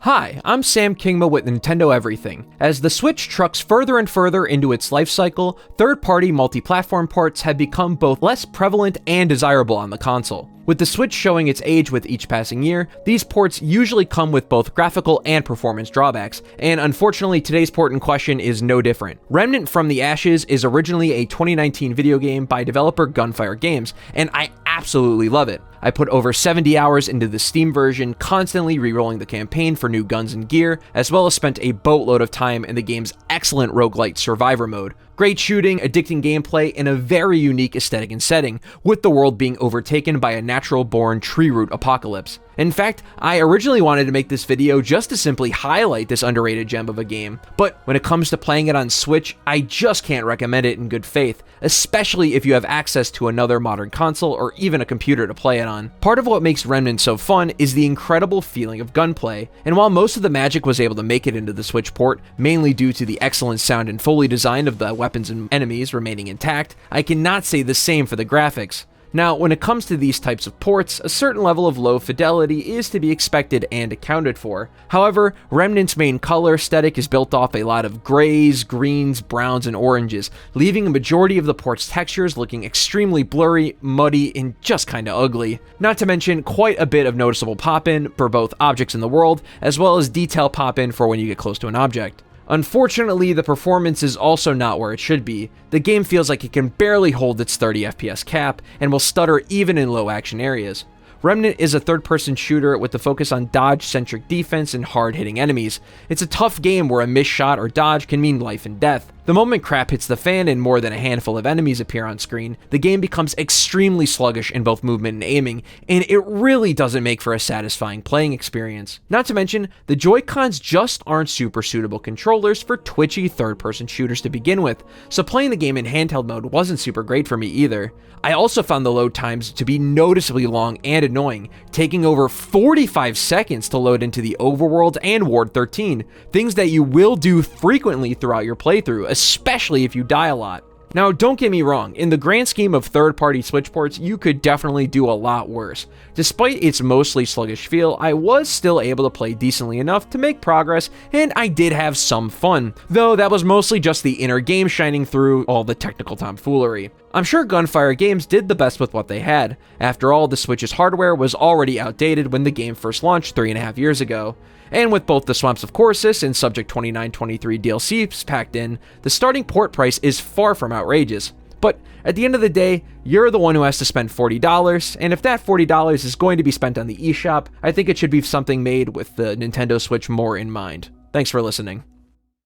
Hi, I'm Sam Kingma with Nintendo Everything. As the Switch trucks further and further into its life cycle, third-party multi-platform ports have become both less prevalent and desirable on the console. With the Switch showing its age with each passing year, these ports usually come with both graphical and performance drawbacks, and unfortunately today's port in question is no different. Remnant From the Ashes is originally a 2019 video game by developer Gunfire Games, and I absolutely love it. I put over 70 hours into the Steam version, constantly re-rolling the campaign for new guns and gear, as well as spent a boatload of time in the game's excellent roguelite survivor mode. Great shooting, addicting gameplay, and a very unique aesthetic and setting, with the world being overtaken by a natural-born tree root apocalypse. In fact, I originally wanted to make this video just to simply highlight this underrated gem of a game, but when it comes to playing it on Switch, I just can't recommend it in good faith, especially if you have access to another modern console or even a computer to play it on. Part of what makes Remnant so fun is the incredible feeling of gunplay, and while most of the magic was able to make it into the Switch port, mainly due to the excellent sound and Foley design of the weapons and enemies remaining intact, I cannot say the same for the graphics. Now, when it comes to these types of ports, a certain level of low fidelity is to be expected and accounted for. However, Remnant's main color aesthetic is built off a lot of grays, greens, browns, and oranges, leaving a majority of the port's textures looking extremely blurry, muddy, and just kinda ugly. Not to mention quite a bit of noticeable pop-in for both objects in the world, as well as detail pop-in for when you get close to an object. Unfortunately, the performance is also not where it should be. The game feels like it can barely hold its 30 FPS cap, and will stutter even in low action areas. Remnant is a third-person shooter with the focus on dodge-centric defense and hard-hitting enemies. It's a tough game where a missed shot or dodge can mean life and death. The moment crap hits the fan and more than a handful of enemies appear on screen, the game becomes extremely sluggish in both movement and aiming, and it really doesn't make for a satisfying playing experience. Not to mention, the Joy-Cons just aren't super suitable controllers for twitchy third-person shooters to begin with, so playing the game in handheld mode wasn't super great for me either. I also found the load times to be noticeably long and annoying, taking over 45 seconds to load into the overworld and Ward 13, things that you will do frequently throughout your playthrough, especially if you die a lot. Now, don't get me wrong, in the grand scheme of third-party Switch ports, you could definitely do a lot worse. Despite its mostly sluggish feel, I was still able to play decently enough to make progress, and I did have some fun, though that was mostly just the inner game shining through all the technical tomfoolery. I'm sure Gunfire Games did the best with what they had. After all, the Switch's hardware was already outdated when the game first launched 3.5 years ago. And with both the Swamps of Corsus and Subject 2923 DLCs packed in, the starting port price is far from outrageous. But at the end of the day, you're the one who has to spend $40, and if that $40 is going to be spent on the eShop, I think it should be something made with the Nintendo Switch more in mind. Thanks for listening.